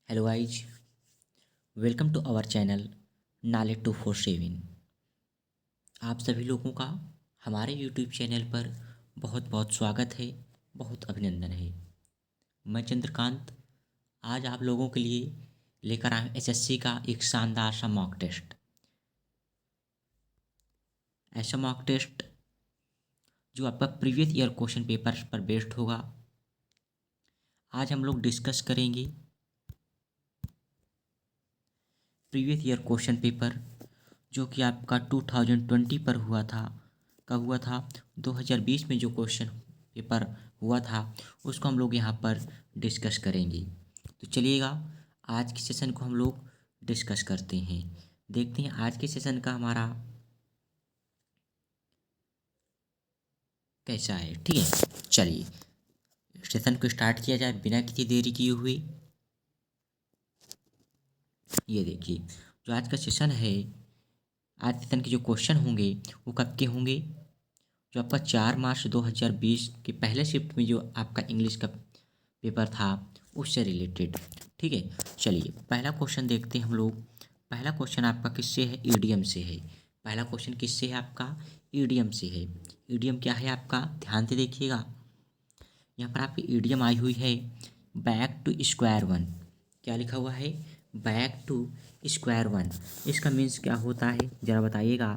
Hello guys, welcome to our channel knowledge 247। आप सभी लोगों का हमारे यूट्यूब चैनल पर बहुत बहुत स्वागत है, बहुत अभिनंदन है। मैं चंद्रकांत आज आप लोगों के लिए लेकर आया हूँ एसएससी का एक शानदार सा मॉक टेस्ट। ऐसा मॉक टेस्ट जो आपका प्रीवियस ईयर क्वेश्चन पेपर पर बेस्ड होगा। आज हम लोग डिस्कस करेंगे प्रीवियस ईयर क्वेश्चन पेपर जो कि आपका 2020 पर हुआ था। कब हुआ था? 2020 में जो क्वेश्चन पेपर हुआ था उसको हम लोग यहाँ पर डिस्कस करेंगे। तो चलिएगा आज के सेशन को हम लोग डिस्कस करते हैं। देखते हैं आज के सेशन का हमारा कैसा है। ठीक है, चलिए सेशन को स्टार्ट किया जाए बिना किसी देरी किए हुए। ये देखिए जो आज का सेशन है, आज सेशन के जो क्वेश्चन होंगे वो कब के होंगे? जो आपका 4 मार्च 2020 के पहले शिफ्ट में जो आपका इंग्लिश का पेपर था उससे रिलेटेड। ठीक है, चलिए पहला क्वेश्चन देखते हैं हम लोग। पहला क्वेश्चन आपका किससे है? ईडीएम से है। पहला क्वेश्चन किससे है? आपका ईडीएम से है। ईडीएम क्या है आपका? ध्यान से देखिएगा। यहाँ पर आपकी ईडीएम आई हुई है बैक टू स्क्वायर वन। क्या लिखा हुआ है? Back to square one. इसका मीन्स क्या होता है ज़रा बताइएगा।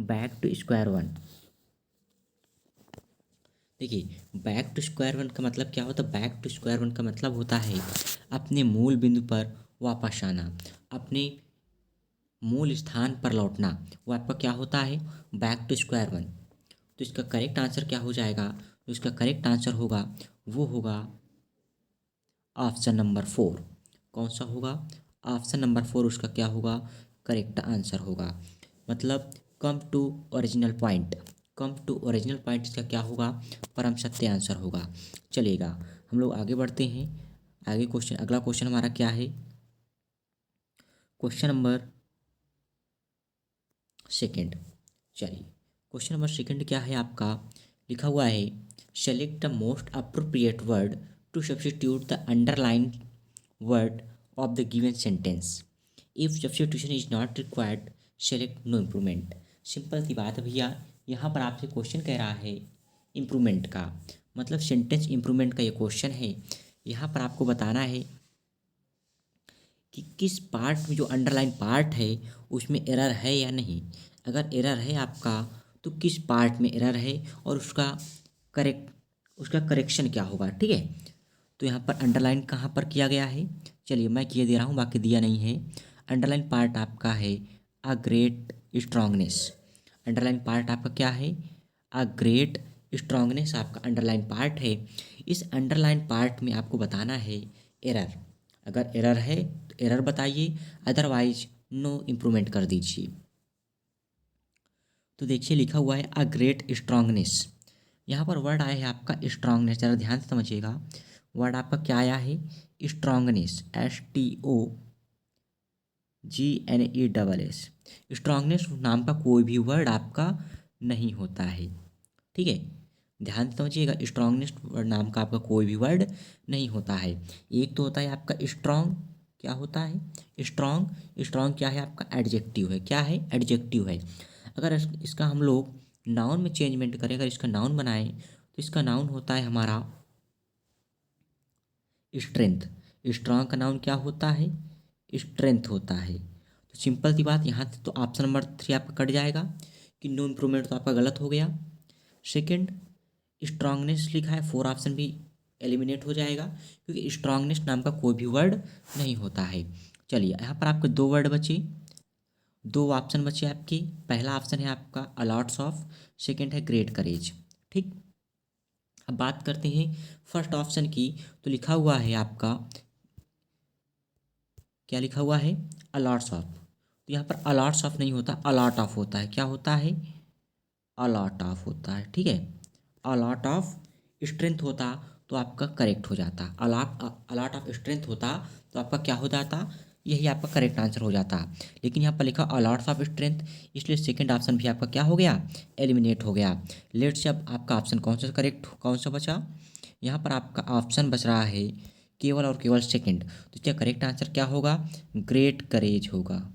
बैक टू स्क्वायर वन, देखिए बैक टू स्क्वायर वन का मतलब क्या होता है? बैक टू स्क्वायर वन का मतलब होता है अपने मूल बिंदु पर वापस आना, अपने मूल स्थान पर लौटना। वो आपका क्या होता है? Back to square one. तो इसका करेक्ट आंसर क्या हो जाएगा? तो इसका करेक्ट आंसर होगा वो होगा ऑप्शन नंबर 4। कौन सा होगा? ऑप्शन नंबर 4 उसका क्या होगा? करेक्ट आंसर होगा। मतलब come to original point. Come to original point इसका क्या होगा? परम सत्य आंसर होगा। चलेगा, हम लोग आगे बढ़ते हैं। आगे क्वेश्चन, अगला क्वेश्चन हमारा क्या है? Question number second. चलिए क्वेश्चन नंबर सेकंड क्या है आपका? लिखा हुआ है select the most appropriate word to substitute the underline word of the given sentence. If substitution is not required, select no improvement. Simple सी बात है भैया, यहाँ पर आपसे क्वेश्चन कह रहा है इम्प्रूवमेंट का, मतलब सेंटेंस इम्प्रूवमेंट का ये क्वेश्चन है। यहाँ पर आपको बताना है कि किस पार्ट में जो अंडरलाइन पार्ट है उसमें एरर है या नहीं। अगर एरर है आपका तो किस पार्ट में एरर है और उसका करेक्शन क्या होगा। ठीक है, तो यहाँ पर अंडरलाइन कहाँ पर किया गया है? चलिए मैं किए दे रहा हूँ, बाकी दिया नहीं है। अंडरलाइन पार्ट आपका है a great strongness. Underline part आपका क्या है? अ ग्रेट स्ट्रांगनेस आपका अंडरलाइन पार्ट है। इस अंडरलाइन पार्ट में आपको बताना है एरर। अगर एरर है तो एरर बताइए, अदरवाइज नो इम्प्रूवमेंट कर दीजिए। तो देखिए लिखा हुआ है अ ग्रेट स्ट्रांगनेस। यहाँ पर वर्ड आया है आपका स्ट्रांगनेस, ज़रा ध्यान से समझिएगा। वर्ड आपका क्या आया है? Strongness, STOGNESS। स्ट्रांगनेस नाम का कोई भी वर्ड आपका नहीं होता है। ठीक है, ध्यान से समझिएगा। स्ट्रांगनेस वर्ड नाम का आपका कोई भी वर्ड नहीं होता है। एक तो होता है आपका स्ट्रांग। क्या होता है? स्ट्रांग। स्ट्रांग क्या है आपका? एडजेक्टिव है। क्या है? एडजेक्टिव है। अगर इसका हम लोग नाउन में चेंजमेंट करें, अगर इसका नाउन बनाएं तो इसका नाउन होता है हमारा स्ट्रेंथ। स्ट्रांग का नाउन क्या होता है? स्ट्रेंथ होता है। तो सिंपल सी बात, यहाँ से तो ऑप्शन नंबर 3 आपका कट जाएगा कि नो इम्प्रूवमेंट, तो आपका गलत हो गया। सेकंड, स्ट्रांगनेस लिखा है, 4 ऑप्शन भी एलिमिनेट हो जाएगा क्योंकि स्ट्रांगनेस नाम का कोई भी वर्ड नहीं होता है। चलिए यहाँ पर आपके 2 वर्ड बचे, 2 ऑप्शन बचे आपके। पहला ऑप्शन है आपका अलॉट्स ऑफ, सेकंड है ग्रेट करेज। ठीक, अब बात करते हैं फर्स्ट ऑप्शन की। तो लिखा हुआ है आपका, क्या लिखा हुआ है? A lots of. तो यहाँ पर अलॉट्स ऑफ नहीं होता, अलॉट ऑफ होता है। क्या होता है? अलॉट ऑफ होता है। ठीक है, अलॉट ऑफ स्ट्रेंथ होता तो आपका करेक्ट हो जाता। अलॉट ऑफ स्ट्रेंथ होता तो आपका क्या हो जाता? यही आपका करेक्ट आंसर हो जाता। लेकिन यहाँ पर लिखा अलॉट्स ऑफ स्ट्रेंथ, इसलिए सेकंड ऑप्शन भी आपका क्या हो गया? एलिमिनेट हो गया। लेट से अब आपका ऑप्शन कौन सा करेक्ट, कौन सा बचा? यहाँ पर आपका ऑप्शन बच रहा है केवल और केवल सेकंड। तो इसका करेक्ट आंसर क्या होगा? ग्रेट करेज होगा।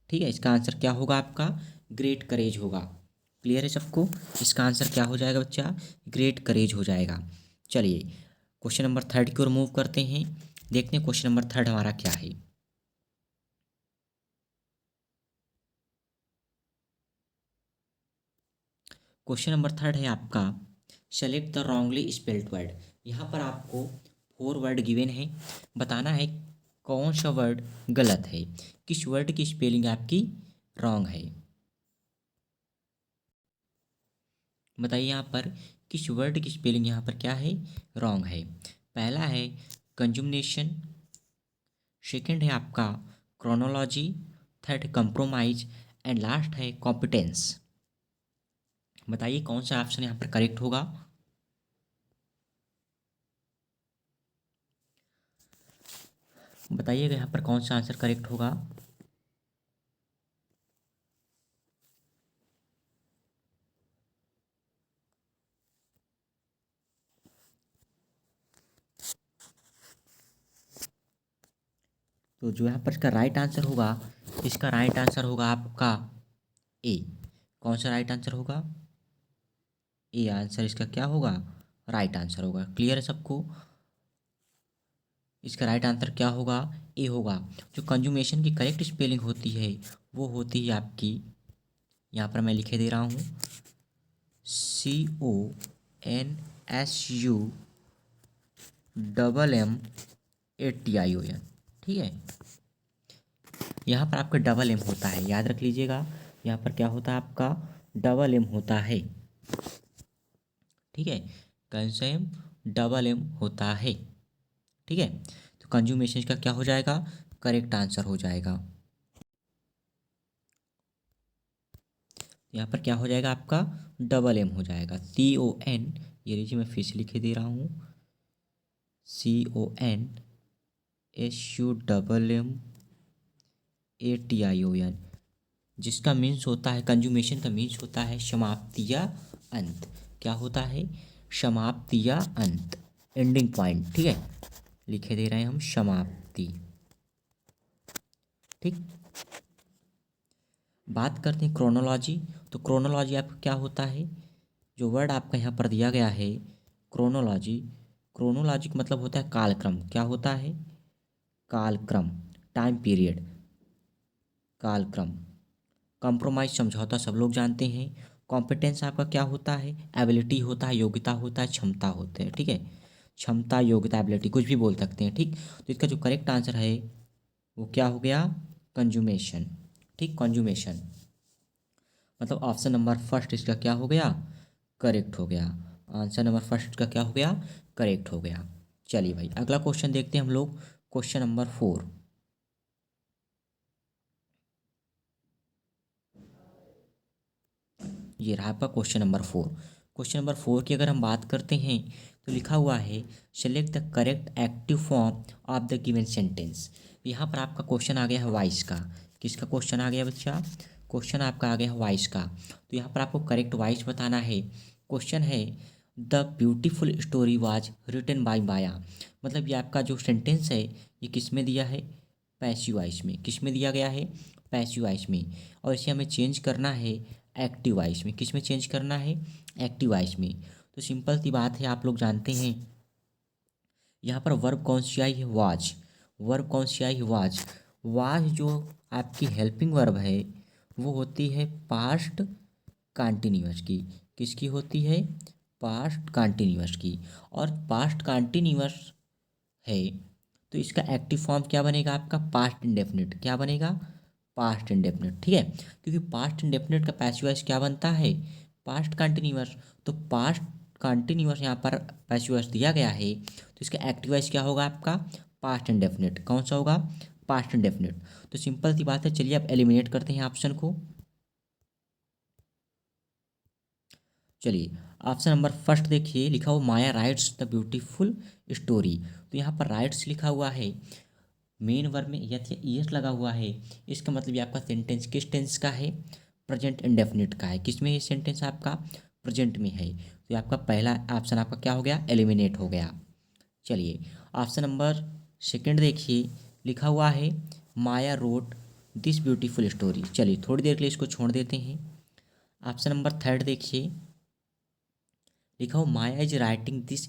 ठीक है, इसका आंसर क्या होगा आपका? ग्रेट करेज होगा। क्लियर है सबको? इसका आंसर क्या हो जाएगा बच्चा? ग्रेट करेज हो जाएगा। चलिए क्वेश्चन नंबर थर्ड की ओर मूव करते हैं। देखते हैं क्वेश्चन नंबर थर्ड हमारा क्या है। क्वेश्चन नंबर थर्ड है आपका, select the wrongly spelled word. यहाँ पर आपको 4 वर्ड गिवन है, बताना है कौन सा वर्ड गलत है, किस वर्ड की स्पेलिंग आपकी रॉन्ग है। बताइए यहाँ पर किस वर्ड की स्पेलिंग यहाँ पर क्या है? रॉन्ग है। पहला है कंजुमनेशन, सेकंड है आपका chronology, third compromise and last है कॉम्पिटेंस। बताइए कौन सा ऑप्शन यहाँ पर करेक्ट होगा? बताइएगा यहाँ पर कौन सा आंसर करेक्ट होगा? तो जो यहाँ पर इसका राइट आंसर होगा, इसका राइट आंसर होगा आपका ए। कौन सा राइट आंसर होगा? ए आंसर इसका क्या होगा? राइट आंसर होगा। क्लियर है सबको? इसका राइट आंसर क्या होगा? ए होगा। जो कंजुमेशन की करेक्ट स्पेलिंग होती है वो होती है आपकी, यहाँ पर मैं लिखे दे रहा हूँ, CONSUMMATION। ठीक है, यहाँ पर आपका डबल एम होता है, याद रख लीजिएगा। यहाँ पर क्या होता है आपका? डबल एम होता है। ठीक है, कंसम डबल एम होता है। ठीक है, तो कंज्यूमेशन का क्या हो जाएगा? करेक्ट आंसर हो जाएगा। यहाँ पर क्या हो जाएगा आपका? डबल एम हो जाएगा। CON, ये लीजिए मैं फिर से लिखे दे रहा हूँ, CONSUMMATION, जिसका मीन्स होता है, कंज्यूमेशन का मीन्स होता है समाप्ति या अंत। क्या होता है? समाप्ति या अंत, एंडिंग पॉइंट। ठीक है, लिखे दे रहे हैं हम समाप्ति। ठीक, बात करते हैं क्रोनोलॉजी। तो क्रोनोलॉजी आपका क्या होता है? जो वर्ड आपका यहाँ पर दिया गया है क्रोनोलॉजी, क्रोनोलॉजी का मतलब होता है कालक्रम। क्या होता है? कालक्रम, टाइम पीरियड, कालक्रम। कॉम्प्रोमाइज समझौता सब लोग जानते हैं। कॉम्पिटेंस आपका क्या होता है? एबिलिटी होता है, योग्यता होता है, क्षमता होते हैं। ठीक है, क्षमता, योग्यता, एबिलिटी कुछ भी बोल सकते हैं। ठीक, तो इसका जो करेक्ट आंसर है वो क्या हो गया? कंजुमेशन। ठीक, कंजुमेशन मतलब ऑप्शन नंबर फर्स्ट इसका क्या हो गया? करेक्ट हो गया। आंसर नंबर फर्स्ट का क्या हो गया? करेक्ट हो गया। चलिए भाई अगला क्वेश्चन देखते हैं हम लोग, क्वेश्चन नंबर 4। ये रहा आपका क्वेश्चन नंबर 4। क्वेश्चन नंबर 4 की अगर हम बात करते हैं तो लिखा हुआ है, select the correct active form of the given sentence. यहाँ पर आपका क्वेश्चन आ गया है वॉइस का। किसका क्वेश्चन आ गया बच्चा? क्वेश्चन आपका आ गया है वॉइस का। तो यहाँ पर आपको करेक्ट वॉइस बताना है। क्वेश्चन है, the beautiful story was written by Maya. मतलब ये आपका जो सेंटेंस है ये किस में दिया है? पैसिव वॉइस में। किस में दिया गया है? पैसिव वॉइस में। और इसे हमें चेंज करना है एक्टिव वॉइस में। किस में चेंज करना है? एक्टिव वॉइस में। तो सिंपल सी बात है, आप लोग जानते हैं यहाँ पर वर्ब कौन सी आई है? वाज। वर्ब कौन सी आई है? वाज। वाज जो आपकी हेल्पिंग वर्ब है वो होती है पास्ट कंटिन्यूअस की। किसकी होती है? पास्ट कंटिन्यूअस की। और पास्ट कंटिन्यूअस है तो इसका एक्टिव फॉर्म क्या बनेगा आपका? Past indefinite. क्या बनेगा? Past indefinite. ठीक है, क्योंकि पास्ट इंडेफिनिट का पैसिव वॉइस क्या बनता है? Past continuous. तो पास्ट कंटिन्यूअस यहाँ पर पैसिव वॉइस दिया गया है तो इसका एक्टिव वॉइस क्या होगा आपका? Past indefinite. कौन सा होगा? Past indefinite. तो सिंपल सी बात है, चलिए आप एलिमिनेट करते हैं ऑप्शन को। चलिए ऑप्शन नंबर फर्स्ट देखिए, लिखा हुआ माया राइट्स द ब्यूटीफुल स्टोरी। तो यहाँ पर राइट्स लिखा हुआ है, मेन वर्ब में यथ या ईएस लगा हुआ है। इसका मतलब ये आपका सेंटेंस किस टेंस का है? प्रेजेंट इंडेफिनिट का है। किस में ये सेंटेंस आपका? प्रेजेंट में है। तो ये आपका पहला ऑप्शन आपका क्या हो गया? एलिमिनेट हो गया। चलिए ऑप्शन नंबर सेकंड देखिए, लिखा हुआ है माया रोट दिस ब्यूटीफुल स्टोरी। चलिए थोड़ी देर के लिए इसको छोड़ देते हैं। ऑप्शन नंबर थर्ड देखिए, लिखा हो Maya is writing this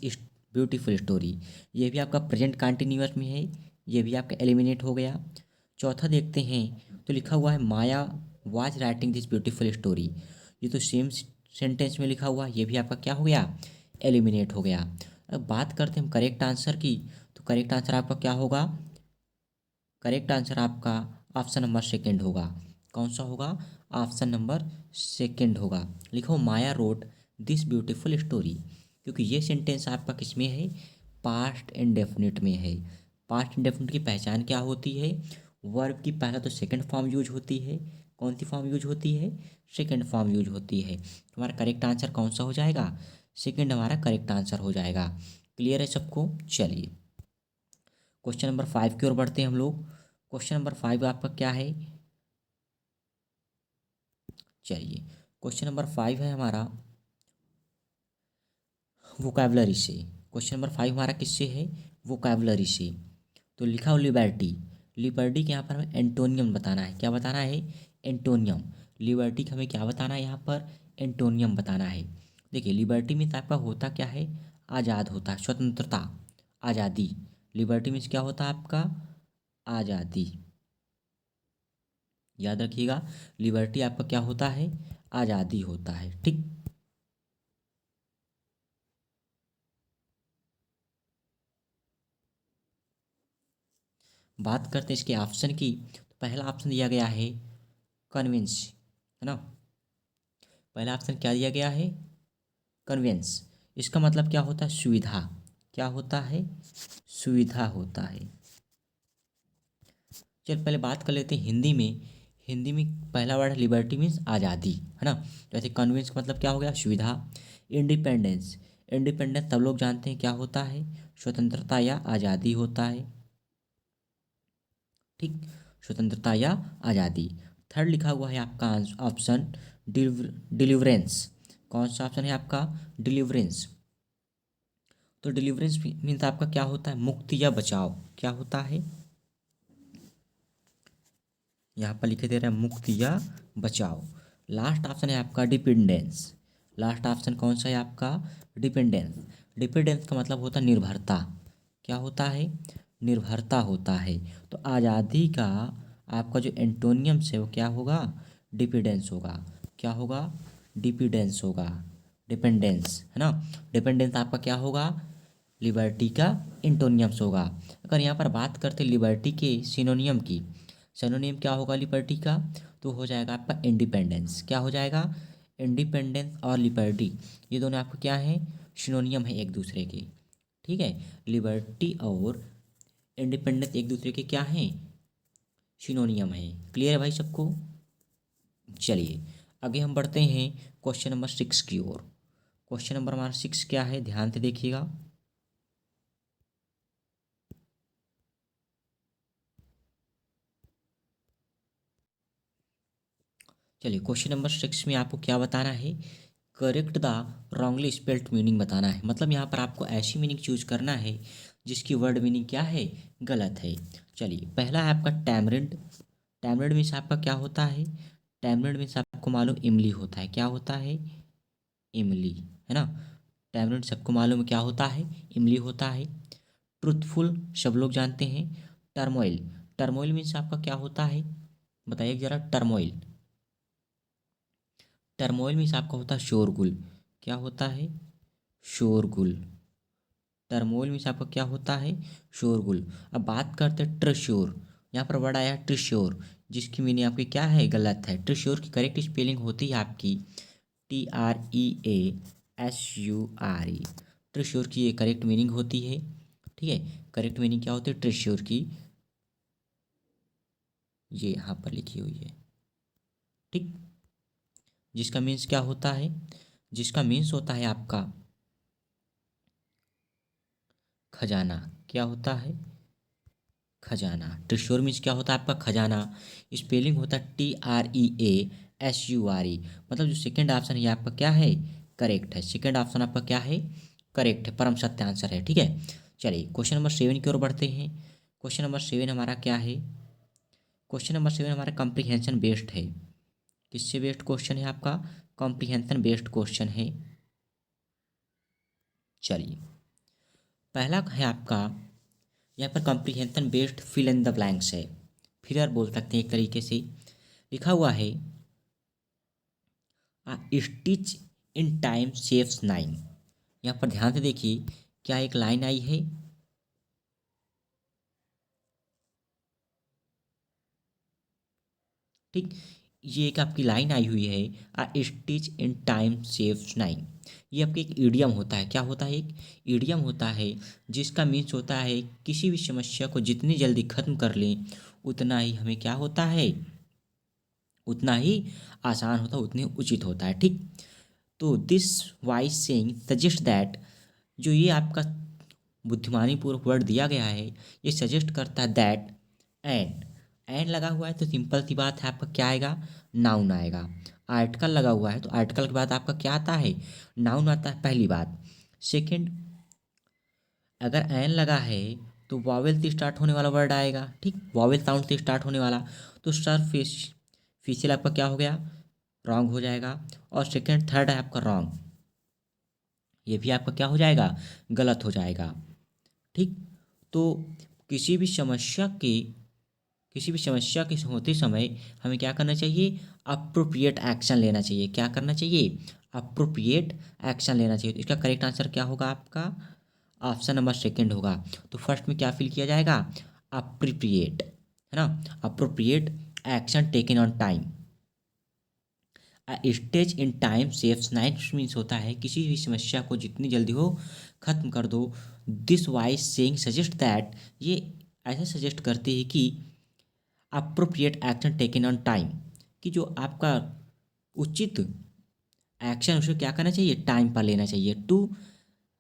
beautiful story. ये भी आपका प्रेजेंट कंटिन्यूअस में है, ये भी आपका एलिमिनेट हो गया। चौथा देखते हैं, तो लिखा हुआ है Maya was writing this beautiful story. ये तो सेम सेंटेंस में लिखा हुआ, ये भी आपका क्या हो गया, एलिमिनेट हो गया। अब बात करते हैं हम करेक्ट आंसर की, तो करेक्ट आंसर आपका क्या होगा, करेक्ट आंसर आपका ऑप्शन नंबर सेकंड होगा। कौन सा होगा, ऑप्शन नंबर सेकंड होगा। लिखो माया रोट दिस ब्यूटीफुल स्टोरी, क्योंकि ये सेंटेंस आपका किस में है, पास्ट इंडेफिनिट में है। पास्ट इंडेफिनिट की पहचान क्या होती है, वर्ब की पहला तो सेकंड फॉर्म यूज होती है। कौन सी फॉर्म यूज होती है, सेकंड फॉर्म यूज होती है। हमारा करेक्ट आंसर कौन सा हो जाएगा, सेकंड हमारा करेक्ट आंसर हो जाएगा। क्लियर है सबको। चलिए क्वेश्चन नंबर 5 की ओर बढ़ते हैं हम लोग। क्वेश्चन नंबर 5 आपका क्या है, चलिए क्वेश्चन नंबर 5 है हमारा वोकैबलरी से। क्वेश्चन नंबर 5 हमारा किससे है, वोकैबलरी से। तो लिखा हो लिबर्टी। लिबर्टी के यहाँ पर हमें एंटोनियम बताना है। क्या बताना है, एंटोनियम। लिबर्टी का हमें क्या बताना है, यहाँ पर एंटोनियम बताना है। देखिए लिबर्टी मीन्स आपका होता क्या है, आज़ाद होता है, स्वतंत्रता, आज़ादी। लिबर्टी मीन्स क्या होता है आपका, आज़ादी। याद रखिएगा, लिबर्टी आपका क्या होता है, आज़ादी होता है। ठीक, बात करते हैं इसके ऑप्शन की, तो पहला ऑप्शन दिया गया है कन्विंस, है ना। पहला ऑप्शन क्या दिया गया है, कन्वेंस। इसका मतलब क्या होता है, सुविधा। क्या होता है, सुविधा होता है। चल पहले बात कर लेते हैं हिंदी में। हिंदी में पहला वर्ड है लिबर्टी मीन्स आज़ादी, है ना। जैसे कन्वेंस का मतलब क्या हो गया, सुविधा। इंडिपेंडेंस, इंडिपेंडेंस सब लोग जानते हैं क्या होता है, स्वतंत्रता या आज़ादी होता है। ठीक, स्वतंत्रता या आज़ादी। थर्ड लिखा हुआ है आपका ऑप्शन डिलीवरेंस। कौन सा ऑप्शन है आपका, डिलीवरेंस। तो डिलीवरेंस मीन्स आपका क्या होता है, मुक्ति या बचाव। क्या होता है, यहाँ पर लिखे दे रहा है मुक्ति या बचाव। लास्ट ऑप्शन है आपका डिपेंडेंस। लास्ट ऑप्शन कौन सा है आपका, डिपेंडेंस। डिपेंडेंस का मतलब होता है निर्भरता। क्या होता है, निर्भरता होता है। तो आज़ादी का आपका जो एंटोनियम्स है वो क्या होगा, डिपेंडेंस होगा। क्या होगा, डिपेंडेंस होगा, डिपेंडेंस, है ना। डिपेंडेंस आपका क्या होगा, लिबर्टी का एंटोनियम्स होगा। अगर यहाँ पर बात करते लिबर्टी के सिनोनियम की, सिनोनियम क्या होगा लिबर्टी का, तो हो जाएगा आपका इंडिपेंडेंस। क्या हो जाएगा, इंडिपेंडेंस और लिबर्टी, ये दोनों आपको क्या है, सिनोनियम है एक दूसरे के। ठीक है, लिबर्टी और इंडिपेंडेंस एक दूसरे के क्या हैं, सिनोनियम है। क्लियर है भाई सबको। चलिए आगे हम बढ़ते हैं क्वेश्चन नंबर 6 की ओर। क्वेश्चन नंबर हमारा 6 क्या है, ध्यान से देखिएगा। चलिए क्वेश्चन नंबर 6 में आपको क्या बताना है, correct the wrongly spelled meaning बताना है। मतलब यहाँ पर आपको ऐसी मीनिंग चूज करना है जिसकी वर्ड मीनिंग क्या है, गलत है। चलिए पहला है आपका टैमरिंड। टैमरिंड मीन्स आपका क्या होता है, टैमरिंड मीन्स आपको मालूम इमली होता है। क्या होता है, इमली, है ना। टैमरिंड सबको मालूम है क्या होता है, इमली होता है। ट्रुथफुल सब लोग जानते हैं। टर्मोइल, टर्मोइल मीन्स आपका क्या होता है, बताइए जरा, टर्मोइल। टर्मोइल मीन्स आपका होता है शोरगुल। क्या होता है, शोरगुल। टर्मोइल मीन्स आपका क्या होता है, शोरगुल। अब बात करते हैं ट्रिश्योर। यहाँ पर वर्ड आया है ट्रिश्योर, जिसकी मीनिंग आपकी क्या है, गलत है। ट्रिश्योर की करेक्ट स्पेलिंग होती है आपकी TREASURE। ट्रिश्योर की ये करेक्ट मीनिंग होती है। ठीक है, करेक्ट मीनिंग क्या होती है ट्रिश्योर की, ये यहाँ पर लिखी हुई है। ठीक, जिसका मीन्स क्या होता है, जिसका मीन्स होता है आपका खजाना। क्या होता है, खजाना। ट्रिश्योर मीन्स क्या होता है आपका, खजाना। स्पेलिंग होता है TREASURE। मतलब जो सेकंड ऑप्शन है ये आपका क्या है, करेक्ट है। सेकंड ऑप्शन आपका क्या है, करेक्ट है, परम सत्य आंसर है। ठीक है, चलिए क्वेश्चन नंबर 7 की ओर बढ़ते हैं। क्वेश्चन नंबर 7 हमारा क्या है? क्वेश्चन नंबर 7 हमारा कॉम्प्रिहेंशन बेस्ड है। किससे बेस्ड क्वेश्चन है आपका? कॉम्प्रिहेंशन बेस्ड क्वेश्चन है। चलिए पहला है आपका, यहाँ पर comprehension based fill in the blanks है। फिलर बोल सकते हैं एक तरीके से। लिखा हुआ है स्टिच इन टाइम सेव्स 9। यहाँ पर ध्यान से देखिए, क्या एक लाइन आई है? ठीक, ये एक आपकी लाइन आई हुई है, स्टिच इन टाइम सेव्स 9। ये आपके एक ईडियम होता है। क्या होता है? एक ईडियम होता है जिसका मीन्स होता है किसी भी समस्या को जितनी जल्दी खत्म कर लें उतना ही हमें क्या होता है, उतना ही आसान होता है, उतने उचित होता है। ठीक, तो this wise saying suggest that, जो ये आपका बुद्धिमानी पूर्वक वर्ड दिया गया है, ये सजेस्ट करता है दैट एंड। एंड लगा हुआ है तो सिंपल सी बात है, आपका क्या आएगा? नाउन आएगा। आर्टिकल लगा हुआ है तो आर्टिकल के बाद आपका क्या आता है? नाउन आता है, पहली बात। सेकंड, अगर एन लगा है तो वॉवेल से स्टार्ट होने वाला वर्ड आएगा। ठीक, वॉवेल साउंड से स्टार्ट होने वाला, तो सरफेस फेशियल आपका क्या हो गया? रॉन्ग हो जाएगा। और सेकंड थर्ड है आपका रॉन्ग, ये भी आपका क्या हो जाएगा? गलत हो जाएगा। ठीक, तो किसी भी समस्या के किसी भी समस्या के होते समय हमें क्या करना चाहिए? अप्रोप्रिएट एक्शन लेना चाहिए। क्या करना चाहिए? अप्रोप्रिएट एक्शन लेना चाहिए। तो इसका करेक्ट आंसर क्या होगा आपका? ऑप्शन नंबर सेकंड होगा। तो फर्स्ट में क्या फिल किया जाएगा? अप्रोप्रिएट, है ना? Appropriate action taken on time. Stage in time saves 9 means होता है किसी भी समस्या को जितनी जल्दी हो खत्म कर दो। This wise saying suggest that, ये ऐसा सजेस्ट करती है कि appropriate action taken on time, कि जो आपका उचित एक्शन उसे क्या करना चाहिए? टाइम पर लेना चाहिए। To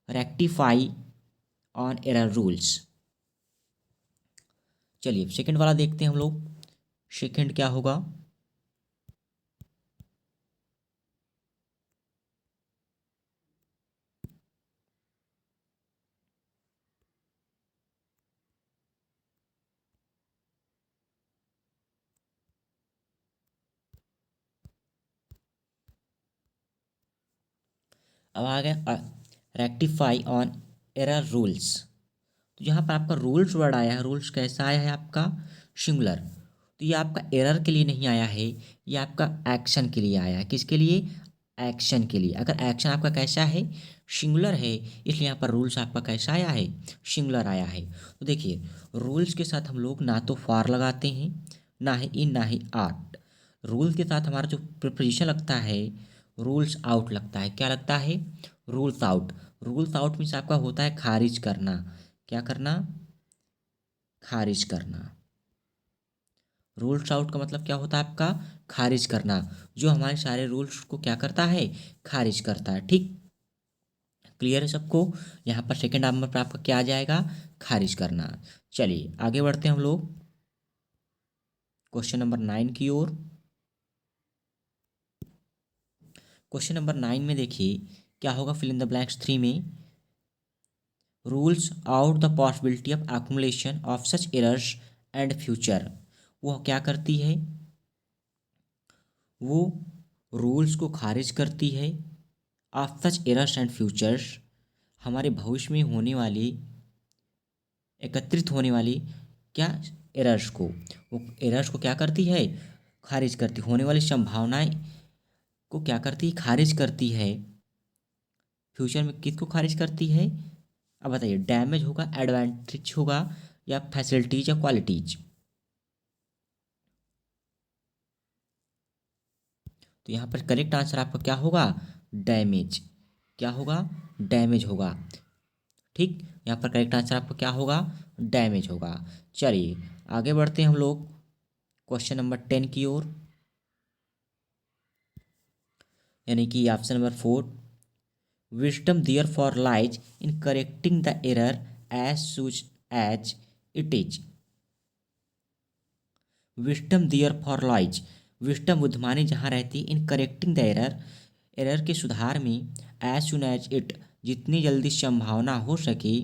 rectify on error rules. चलिए सेकंड वाला देखते हैं हम लोग। सेकंड क्या होगा? अब आ गया रेक्टिफाई ऑन एरर रूल्स। तो यहाँ पर आपका रूल्स वर्ड आया है। रूल्स कैसा आया है आपका? सिंगुलर। तो ये आपका एरर के लिए नहीं आया है, ये आपका एक्शन के लिए आया है। किसके लिए? एक्शन के लिए। अगर एक्शन आपका कैसा है? सिंगुलर है, इसलिए यहाँ पर रूल्स आपका कैसा आया है? सिंगुलर आया है। तो देखिए, रूल्स के साथ हम लोग ना तो फॉर लगाते हैं, ना ही इन, ना ही आउट। रूल के साथ हमारा जो प्रिपोजिशन लगता है, रूल्स आउट लगता है। क्या लगता है? Rules out. Rules out means आपका होता है खारिज करना। क्या करना? खारिज करना। रूल्स आउट का मतलब क्या होता है आपका? खारिज करना। जो हमारे सारे रूल्स को क्या करता है? खारिज करता है। ठीक, क्लियर है सबको? यहाँ पर सेकंड नंबर पर आपका क्या आ जाएगा? खारिज करना। चलिए आगे बढ़ते हैं हम लोग क्वेश्चन नंबर 9 की ओर। क्वेश्चन नंबर 9 में देखिए क्या होगा? फिल इन द ब्लैंक्स 3 में, rules out the possibility of accumulation of such errors and future. वो क्या करती है? वो रूल्स को खारिज करती है of such errors and futures, हमारे भविष्य में होने वाली, एकत्रित होने वाली क्या? एरर्स को। वो एरर्स को क्या करती है? खारिज करती। होने वाली संभावनाएं को क्या करती है? खारिज करती है। फ्यूचर में किसको खारिज करती है? अब बताइए, डैमेज होगा, एडवांटेज होगा, या फैसिलिटीज या क्वालिटीज? तो यहाँ पर करेक्ट आंसर आपका क्या होगा? डैमेज। क्या होगा? डैमेज होगा। ठीक, यहाँ पर करेक्ट आंसर आपका क्या होगा? डैमेज होगा। चलिए आगे बढ़ते हैं हम लोग क्वेश्चन नंबर 10 की ओर, यानी कि option number 4। Wisdom therefore lies in correcting the error as such as it is. Wisdom therefore lies, wisdom बुद्धिमानी जहाँ रहती है, in correcting the error, error के सुधार में, एज सुन एज इट, जितनी जल्दी संभावना हो सके,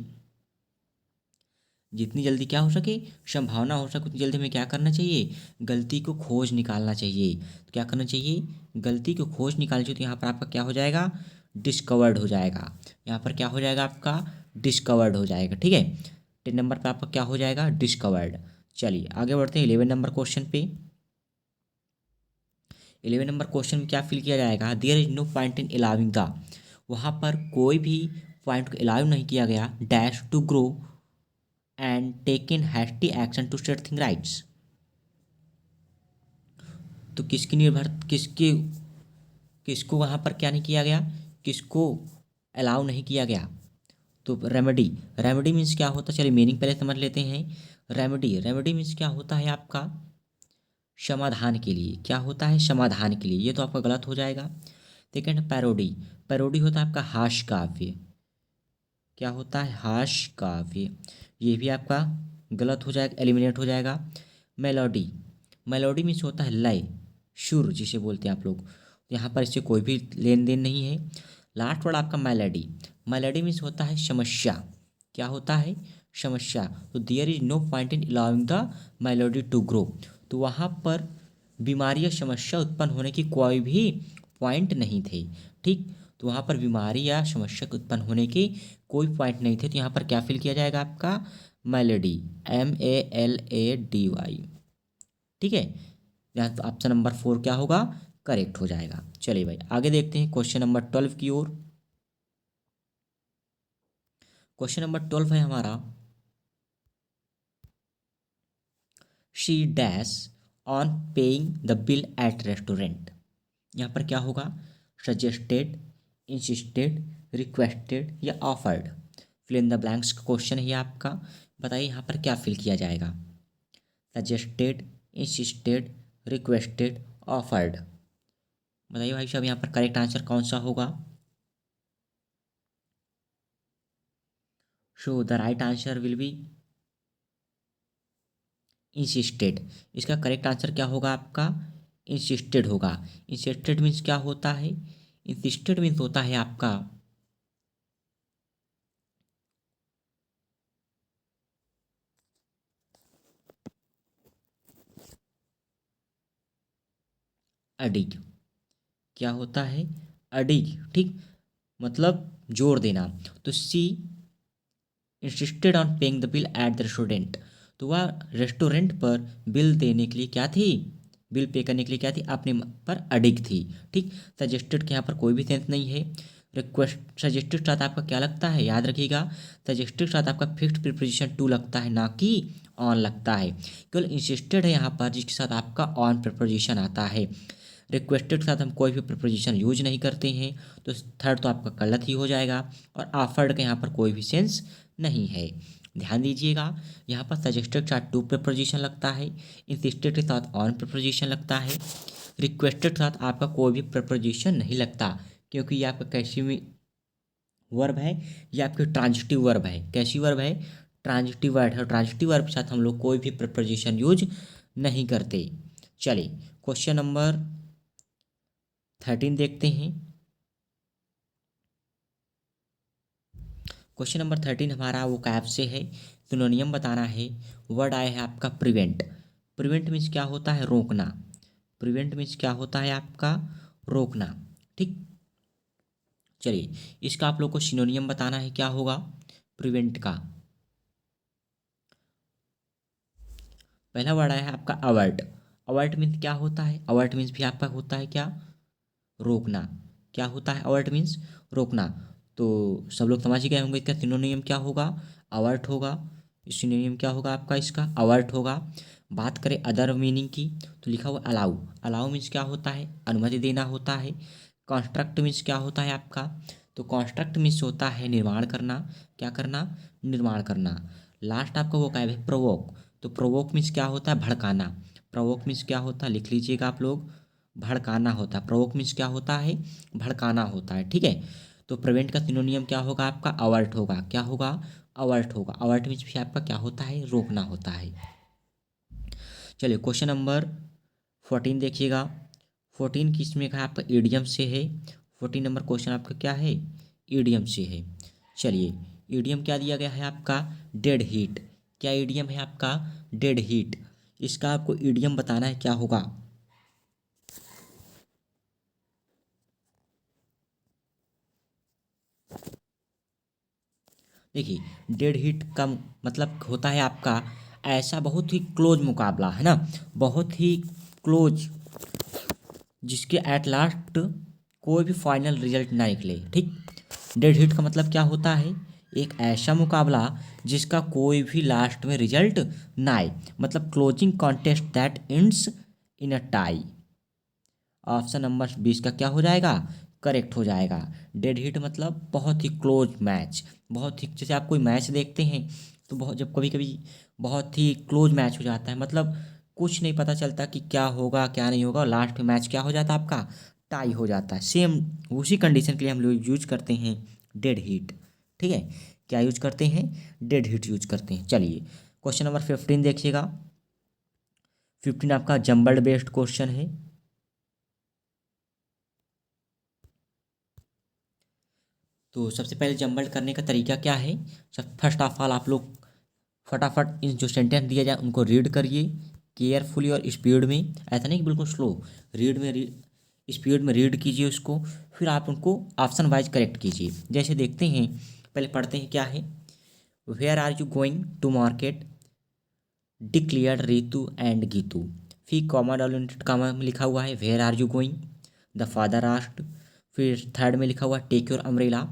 जितनी जल्दी क्या हो सके, संभावना हो सके उतनी जल्दी हमें क्या करना चाहिए, गलती को खोज निकालना चाहिए। तो क्या करना चाहिए, गलती को खोज निकालनी चाहिए। तो यहाँ पर आपका क्या हो जाएगा, डिस्कवर्ड हो जाएगा। यहाँ पर क्या हो जाएगा आपका, डिस्कवर्ड हो जाएगा। ठीक है, 10 नंबर पर आपका क्या हो जाएगा, डिस्कवर्ड। चलिए आगे बढ़ते हैं 11 नंबर क्वेश्चन पे। 11 नंबर क्वेश्चन में क्या फिल किया जाएगा, there is no point in allowing the, वहाँ पर कोई भी पॉइंट को अलाउ नहीं किया गया, dash to grow and take in hasty action to set thing rights. तो किसकी निर्भर, किसके, किसको वहाँ पर क्या नहीं किया गया, किसको अलाउ नहीं किया गया, तो रेमेडी। रेमेडी मीन्स क्या होता है, चलिए मीनिंग पहले समझ लेते हैं। रेमेडी, रेमेडी मीन्स क्या होता है आपका, समाधान के लिए। क्या होता है, समाधान के लिए। ये तो आपका गलत हो जाएगा। सेकेंड पैरोडी, पैरोडी होता है आपका हास्य काव्य। क्या होता है, हास्य काव्य। ये भी आपका गलत हो जाएगा, एलिमिनेट हो जाएगा। मेलोडी, मेलोडी मीन्स होता है लय, सुर जिसे बोलते हैं आप लोग। यहाँ पर इससे कोई भी लेन देन नहीं है। लास्ट वर्ड आपका मेलेडी, मेलेडी मीन्स होता है समस्या। क्या होता है, समस्या। तो there is no point in allowing the malady to grow, तो वहाँ पर बीमारी या समस्या उत्पन्न होने की कोई भी पॉइंट नहीं थे। ठीक, तो वहाँ पर बीमारी या समस्या उत्पन्न होने की कोई पॉइंट नहीं थे। तो यहाँ पर क्या फिल किया जाएगा आपका, मेलेडी, MELADY। ठीक है, यहाँ तो ऑप्शन नंबर 4 क्या होगा, करेक्ट हो जाएगा। चलिए भाई आगे देखते हैं क्वेश्चन नंबर 12 की ओर। क्वेश्चन नंबर 12 है हमारा, she dash on paying the bill at restaurant. यहाँ पर क्या होगा, सजेस्टेड, इंसिस्टेड, रिक्वेस्टेड या offered. Fill in the blanks का क्वेश्चन है ये आपका। बताइए यहाँ पर क्या फिल किया जाएगा, सजेस्टेड, इंसिस्टेड, रिक्वेस्टेड, ऑफर्ड। बताइए भाई साहब यहाँ पर करेक्ट आंसर कौन सा होगा। So the right answer will be insisted. इसका करेक्ट आंसर क्या होगा आपका, इंसिस्टेड होगा। इंसिस्टेड मीन्स क्या होता है, इंसिस्टेड मीन्स होता है आपका अडिग। क्या होता है, अडिग। ठीक, मतलब जोर देना। तो she insisted on paying the bill at the restaurant, तो वह रेस्टोरेंट पर बिल देने के लिए क्या थी, बिल पे करने के लिए क्या थी, अपने पर अडिग थी। ठीक, सजेस्टेड के यहाँ पर कोई भी सेंस नहीं है। रिक्वेस्ट, सजेस्टेड के साथ आपका क्या लगता है, याद रखिएगा, सजेस्टेड के साथ आपका फिक्स्ड प्रीपोजिशन टू लगता है, ना कि ऑन लगता है। केवल इंसिस्टेड है यहाँ पर जिसके साथ आपका ऑन प्रीपोजिशन आता है। रिक्वेस्टेड के साथ हम कोई भी प्रीपोजिशन यूज नहीं करते हैं, तो थर्ड तो आपका गलत ही हो जाएगा। और ऑफर्ड का यहाँ पर कोई भी सेंस नहीं है। ध्यान दीजिएगा, यहाँ पर सजेस्टेड के साथ टू प्रीपोजिशन लगता है, इंसिस्टेड के साथ ऑन प्रीपोजिशन लगता है, रिक्वेस्टेड के साथ आपका कोई भी प्रीपोजिशन नहीं लगता, क्योंकि ये आपका कैसी में वर्ब है, ये आपके ट्रांजिटिव वर्ब है। कैसी वर्ब है, ट्रांजिटिव वर्ब है। ट्रांजिटिव वर्ब के साथ हम लोग कोई भी प्रीपोजिशन यूज नहीं करते। चलिए क्वेश्चन नंबर 13 देखते हैं। क्वेश्चन नंबर 13 हमारा वो कैब से है, सिनोनियम बताना है। वर्ड आया है आपका प्रिवेंट। प्रिवेंट मीन्स क्या होता है, रोकना। प्रिवेंट मीन्स क्या होता है आपका, रोकना। ठीक, चलिए इसका आप लोग को सिनोनियम बताना है, क्या होगा प्रिवेंट का। पहला वर्ड आया है आपका अवर्ट। अवर्ट मीन्स क्या होता है, अवर्ट मीन्स भी आपका होता है क्या, रोकना। क्या होता है अवर्ट मीन्स, रोकना। तो सब लोग समझ ही गए होंगे इसका सिनोनियम क्या होगा, अवर्ट होगा। सिनोनियम क्या होगा आपका इसका, अवर्ट होगा। बात करें अदर मीनिंग की, तो लिखा हुआ अलाउ। अलाउ मीन्स क्या होता है, अनुमति देना होता है। कॉन्स्ट्रक्ट मीन्स क्या होता है आपका, तो कॉन्स्ट्रक्ट मीन्स होता है निर्माण करना। क्या करना, निर्माण करना। लास्ट आपका वो क्या है, प्रोवोक। तो प्रोवोक मीन्स क्या होता है, भड़काना। प्रोवोक मीन्स क्या होता है, लिख लीजिएगा आप लोग, भड़काना होता है। प्रोवोक मीन्स क्या होता है, भड़काना होता है। ठीक है, तो प्रिवेंट का सिनोनियम क्या होगा आपका, अवर्ट होगा। क्या होगा, अवर्ट होगा। अवर्ट मीन्स भी आपका क्या होता है, रोकना होता है। चलिए क्वेश्चन नंबर 14 देखिएगा। 14 किसमें का आपका ईडियम से है। 14 नंबर क्वेश्चन आपका क्या है, ईडियम से है। चलिए ईडियम क्या दिया गया है आपका, डेड हीट। क्या ईडियम है आपका? Dead heat. इसका आपको ईडियम बताना है, क्या होगा? देखिए डेड हीट का मतलब होता है आपका ऐसा बहुत ही क्लोज मुकाबला, है ना, बहुत ही क्लोज, जिसके एट लास्ट कोई भी फाइनल रिजल्ट ना निकले। ठीक, डेड हिट का मतलब क्या होता है? एक ऐसा मुकाबला जिसका कोई भी लास्ट में रिजल्ट ना आए, मतलब closing contest that ends in a tie. Option number 20 का क्या हो जाएगा? करेक्ट हो जाएगा। डेड हिट मतलब बहुत ही क्लोज मैच, बहुत ही, जैसे आप कोई मैच देखते हैं तो बहुत, जब कभी कभी बहुत ही क्लोज मैच हो जाता है, मतलब कुछ नहीं पता चलता कि क्या होगा क्या नहीं होगा, और लास्ट में मैच क्या हो जाता है आपका? टाई हो जाता है। सेम उसी कंडीशन के लिए हम लोग यूज करते हैं डेड हीट। ठीक है, क्या यूज करते हैं? डेड हीट यूज करते हैं। चलिए क्वेश्चन नंबर 15 देखिएगा। 15 आपका जम्बल्ड बेस्ड क्वेश्चन है। तो सबसे पहले जम्बल्ड करने का तरीका क्या है? सब फर्स्ट ऑफ ऑल आप लोग फटाफट इन जो सेंटेंस दिया जाए उनको रीड करिए केयरफुली और स्पीड में, ऐसा नहीं कि बिल्कुल स्लो। रीड में स्पीड में रीड कीजिए उसको, फिर आप उनको ऑप्शन वाइज करेक्ट कीजिए। जैसे देखते हैं, पहले पढ़ते हैं क्या है। Where are you going to market declared Ritu and Geetu. फिर कॉमा डॉलिनेटेड कॉमा में लिखा हुआ है where are you going, the father asked. फिर थर्ड में लिखा हुआ take your umbrella,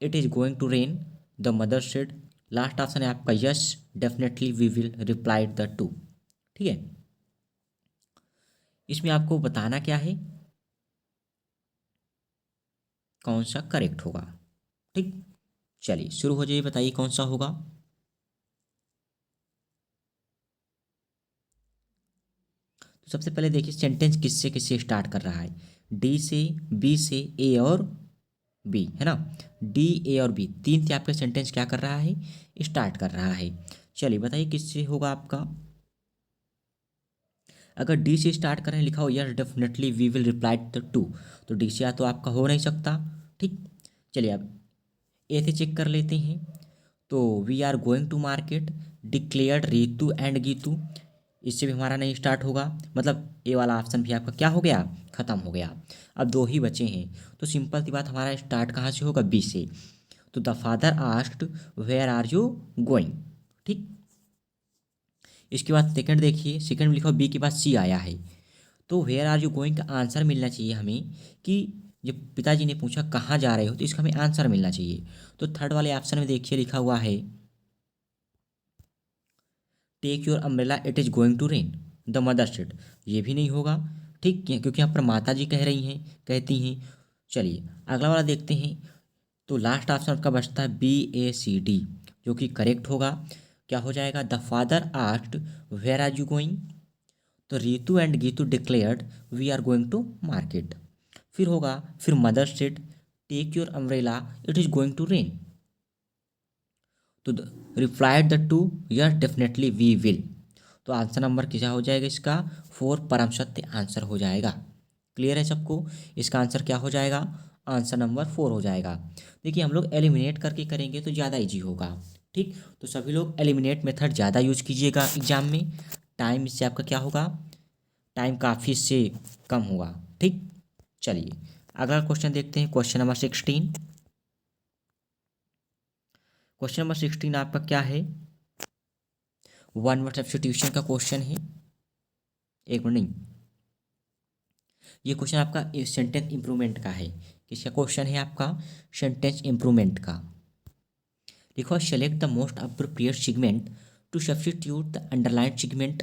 it is going to rain, the mother said. Last option है आपका yes definitely we will replied the two. ठीक है, इसमें आपको बताना क्या है, कौन सा करेक्ट होगा। ठीक, चलिए शुरू हो जाइए, बताइए कौन सा होगा। तो सबसे पहले देखिए सेंटेंस किससे किससे स्टार्ट कर रहा है? डी से, बी से, ए और बी, है ना। डी, ए और बी, तीन से आपका सेंटेंस क्या कर रहा है? स्टार्ट कर रहा है। चलिए बताइए किससे होगा आपका। अगर डी से स्टार्ट करें, लिखा हो yes definitely we will reply the two, तो डी से तो आपका हो नहीं सकता। ठीक, चलिए अब ए से चेक कर लेते हैं। तो we are going to market declared Ritu and Geetu, इससे भी हमारा नहीं स्टार्ट होगा, मतलब ए वाला ऑप्शन भी आपका क्या हो गया? ख़त्म हो गया। अब दो ही बचे हैं, तो सिंपल सी बात, हमारा स्टार्ट कहाँ से होगा? बी से। तो the father asked where are you going. ठीक, इसके बाद सेकंड देखिए, सेकंड में लिखा बी के बाद सी आया है, तो वेयर आर यू गोइंग का आंसर मिलना चाहिए हमें, कि जब पिताजी ने पूछा कहाँ जा रहे हो, तो इसका हमें आंसर मिलना चाहिए। तो थर्ड वाले ऑप्शन में देखिए लिखा हुआ है take your umbrella it is going to rain, the mother said, ये भी नहीं होगा। ठीक है, क्योंकि यहाँ पर माता जी कह रही हैं, कहती हैं। चलिए अगला वाला देखते हैं। तो लास्ट ऑप्शन आपका बचता है बी, ए, सी, डी, जो कि करेक्ट होगा। क्या हो जाएगा? The father asked where are you going, तो Ritu and Geetu declared we are going to market. फिर होगा, फिर mother said take your umbrella it is going to rain, तो replied the two yes definitely we will. तो answer number क्या हो जाएगा इसका? 4 परम सत्य आंसर हो जाएगा। क्लियर है सबको? इसका आंसर क्या हो जाएगा? आंसर नंबर 4 हो जाएगा। देखिए हम लोग एलिमिनेट करके करेंगे तो ज़्यादा इजी होगा। ठीक, तो सभी लोग एलिमिनेट मेथड ज़्यादा यूज कीजिएगा एग्जाम में, टाइम इससे आपका क्या होगा? टाइम काफ़ी इससे कम होगा। ठीक, चलिए अगला क्वेश्चन देखते हैं, क्वेश्चन नंबर 16। क्वेश्चन नंबर 16 आपका क्या है? वन वर्ड सब्स्टिट्यूशन का क्वेश्चन है। एक मिनट, नहीं, ये क्वेश्चन आपका सेंटेंस इंप्रूवमेंट का है। किसका क्वेश्चन है आपका? सेंटेंस इंप्रूवमेंट का। लिखो select the most appropriate segment to substitute the underline segment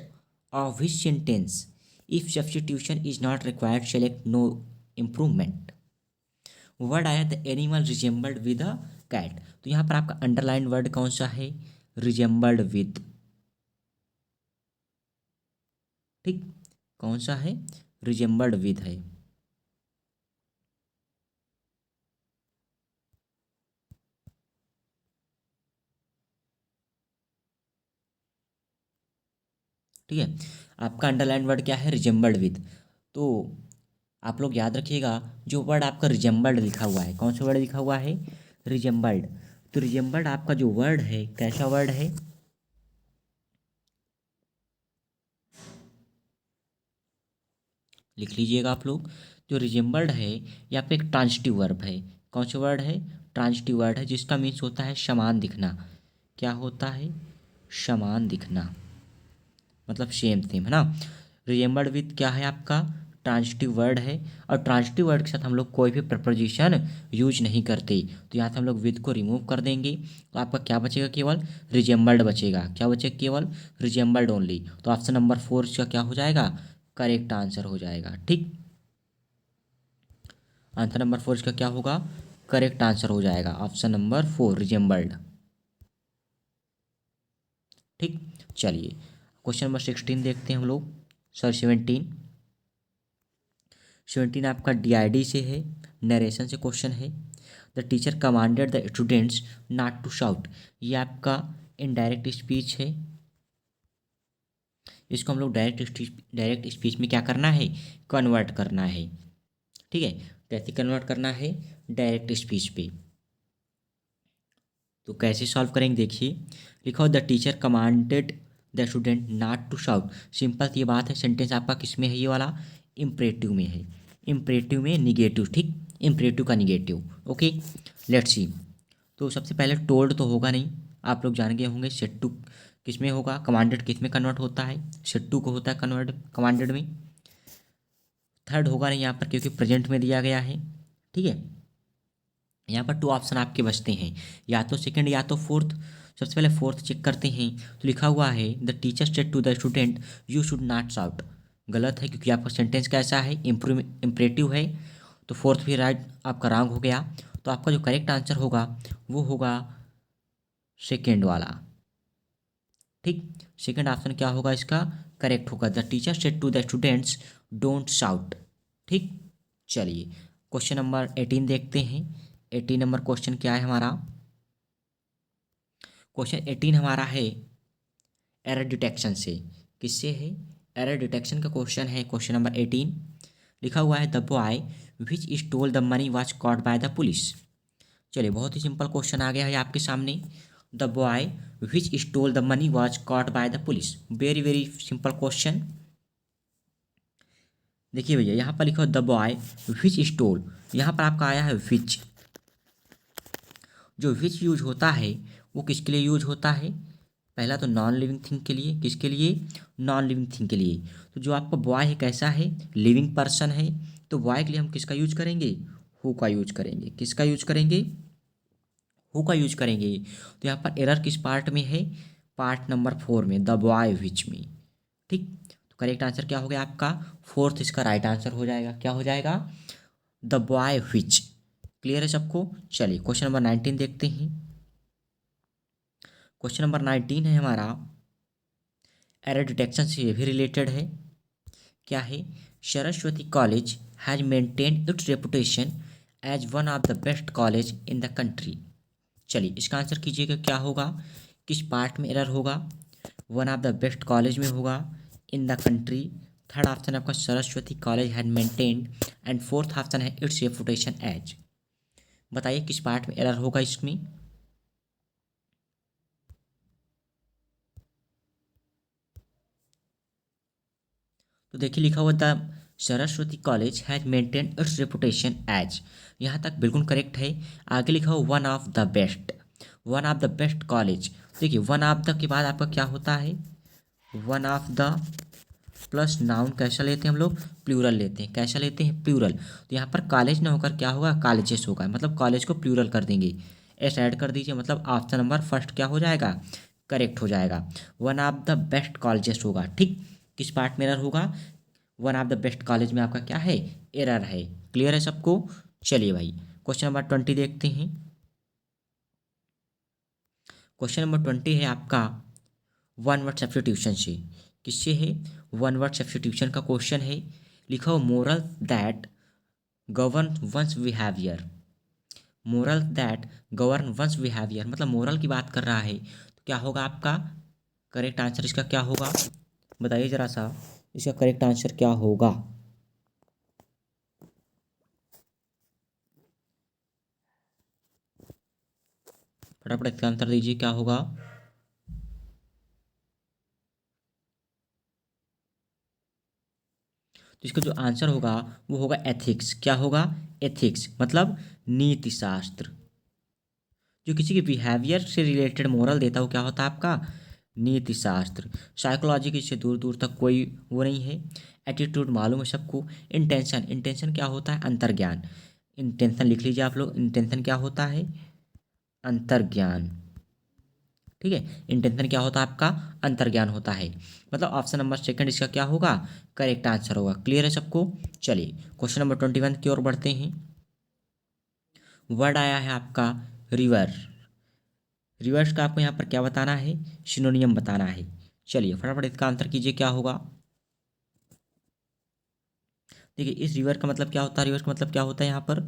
of which sentence, if substitution is not required select no improvement. Word आया the animal resembled with a cat, तो यहाँ पर आपका underline word कौन सा है? Resembled with. ठीक, कौन सा है? रिजेंबल्ड विद है। ठीक है, आपका अंडरलाइन वर्ड क्या है? Resembled with. तो आप लोग याद रखिएगा, जो वर्ड आपका रिजेंबल्ड लिखा हुआ है, कौन सा वर्ड लिखा हुआ है? रिजेंबल्ड। तो रिजेंबल्ड आपका जो वर्ड है कैसा वर्ड है? लिख लीजिएगा आप लोग। जो रिजेंबल्ड है यहाँ पे एक ट्रांजिटिव वर्ब है। कौन सा वर्ड है? ट्रांजिटिव वर्ड है, जिसका मीन्स होता है समान दिखना। क्या होता है? समान दिखना, मतलब सेम सेम, है ना। रिजेंबल्ड विथ क्या है आपका? ट्रांजिटिव वर्ड है। और ट्रांजिटिव वर्ड के साथ हम लोग कोई भी प्रपोजिशन यूज नहीं करते, तो यहाँ से हम लोग विथ को रिमूव कर देंगे, तो आपका क्या बचेगा? केवल रिजेंबल्ड बचेगा। क्या बचेगा? केवल रिजेंबल्ड ओनली। तो ऑप्शन नंबर 4 का क्या हो जाएगा? करेक्ट आंसर हो जाएगा। ठीक, आंसर नंबर 4 का क्या होगा? करेक्ट आंसर हो जाएगा ऑप्शन नंबर 4 रिजेंबल्ड। ठीक, चलिए क्वेश्चन नंबर 16 देखते हैं हम लोग। सर 17 आपका DID से है, नरेशन से क्वेश्चन है। The teacher commanded the students not to shout. ये आपका इनडायरेक्ट स्पीच है। इसको हम लोग डायरेक्ट स्पीच में क्या करना है? कन्वर्ट करना है। ठीक है, कैसे कन्वर्ट करना है? डायरेक्ट स्पीच पे। तो कैसे सॉल्व करेंगे देखिए। लिखो the teacher commanded the student not to shout. Simple सी बात है। सेंटेंस आपका किस में है? ये वाला इम्परेटिव में है। इम्परेटिव में निगेटिव। ठीक, इम्परेटिव का निगेटिव। Okay, let's see. तो सबसे पहले टोल्ड तो होगा नहीं, आप लोग जान गए होंगे। सेड टू किस में होगा? कमांडेड किस में कन्वर्ट होता है? सेड टू को होता है कन्वर्ट कमांडेड में। थर्ड होगा नहीं यहाँ पर, क्योंकि प्रेजेंट में दिया गया है। ठीक है, यहाँ पर 2 ऑप्शन आपके बचते हैं, या तो सेकंड या तो फोर्थ। सबसे पहले फोर्थ चेक करते हैं। तो लिखा हुआ है the teacher said to the student you should not shout. गलत है, क्योंकि आपका सेंटेंस कैसा है? इम्परेटिव है। तो फोर्थ भी राइट आपका रॉन्ग हो गया। तो आपका जो करेक्ट आंसर होगा वो होगा सेकेंड वाला। ठीक, सेकेंड ऑप्शन क्या होगा इसका? करेक्ट होगा। The teacher said to the students don't shout. ठीक, चलिए क्वेश्चन नंबर 18 देखते हैं। 18 नंबर क्वेश्चन क्या है हमारा? क्वेश्चन 18 हमारा है एरर डिटेक्शन से। किससे है? एरर डिटेक्शन का क्वेश्चन है। क्वेश्चन नंबर 18 लिखा हुआ है the boy which stole the money was caught by the police. चलिए बहुत ही सिंपल क्वेश्चन आ गया है आपके सामने। The boy which stole the money was caught by the police. Very very simple question. देखिए भैया, यहाँ पर लिखा द बॉय विच स्टोल, यहाँ पर आपका आया है विच। जो विच यूज होता है वो किसके लिए यूज होता है? पहला तो नॉन लिविंग थिंग के लिए। किसके लिए? नॉन लिविंग थिंग के लिए। तो जो आपका बॉय है कैसा है? लिविंग पर्सन है। तो बॉय के लिए हम किसका यूज करेंगे? हु का यूज करेंगे। किसका यूज करेंगे? हु का यूज करेंगे। तो यहाँ पर एरर किस पार्ट में है? पार्ट नंबर 4 में, द बॉय विच में। ठीक, तो करेक्ट आंसर क्या हो गया आपका? फोर्थ इसका राइट आंसर हो जाएगा। क्या हो जाएगा? The boy which. क्लियर है सबको? चलिए क्वेश्चन नंबर 19 देखते हैं। क्वेश्चन नंबर 19 है हमारा, एरर डिटेक्शन से भी रिलेटेड है। क्या है? Saraswati college has maintained its reputation as one of the best college in the country. चलिए इसका आंसर कीजिएगा क्या होगा? किस पार्ट में एरर होगा? One of the best college में होगा, in the country. Third option आपका Saraswati college has maintained, and fourth option है इट्स रेपुटेशन एज। बताइए किस पार्ट में एरर होगा इसमें? तो देखिए लिखा हुआ था Saraswati college has maintain its reputation as. यहाँ तक बिल्कुल करेक्ट है। आगे लिखा हुआ one of the best, one of the best college. देखिए वन ऑफ द के बाद आपका क्या होता है? One of the plus noun कैसा लेते हैं हम लोग? प्लूरल लेते हैं। कैसा लेते हैं? प्लूरल। तो यहाँ पर कॉलेज ना होकर क्या होगा? कॉलेजेस होगा, मतलब कॉलेज को प्लूरल कर देंगे। एस ऐड कर दीजिए, मतलब ऑप्शन नंबर फर्स्ट क्या हो जाएगा? करेक्ट हो जाएगा। One of the best colleges होगा। ठीक, किस पार्ट में एरर होगा? One of the best college में आपका क्या है? एरर है। क्लियर है सबको? चलिए भाई क्वेश्चन नंबर 20 देखते हैं। क्वेश्चन नंबर 20 है आपका वन वर्ड सब्स्टिट्यूशन से। किससे है? वन वर्ड सब्स्टिट्यूशन का क्वेश्चन है। लिखा हो moral that govern one's behaviour. Moral that govern one's behaviour, मतलब मोरल की बात कर रहा है। तो क्या होगा आपका करेक्ट आंसर? इसका क्या होगा बताइए जरा सा, इसका करेक्ट आंसर क्या होगा? फटाफट इसका आंसर दीजिए, क्या होगा? तो इसका जो आंसर होगा वो होगा एथिक्स। क्या होगा? एथिक्स मतलब नीति शास्त्र। जो किसी के बिहेवियर से रिलेटेड मोरल देता है वो क्या होता है आपका? नीति शास्त्र। साइकोलॉजी की से दूर दूर तक कोई वो नहीं है। एटीट्यूड मालूम है सबको। इंटेंशन, इंटेंशन क्या होता है? अंतर्ज्ञान। इंटेंशन लिख लीजिए आप लोग, इंटेंशन क्या होता है? अंतर्ज्ञान। ठीक है, इंटेंशन क्या होता है आपका? अंतर्ज्ञान होता है। मतलब ऑप्शन नंबर सेकंड इसका क्या होगा? करेक्ट आंसर होगा। क्लियर है सबको? चलिए क्वेश्चन नंबर 21 की ओर बढ़ते हैं। वर्ड आया है आपका रिवर। रिवर्स का आपको यहाँ पर क्या बताना है? सिनोनियम बताना है। चलिए फटाफट इसका आंसर कीजिए, क्या होगा? देखिए इस रिवर का मतलब क्या होता है? रिवर का मतलब क्या होता है यहाँ पर?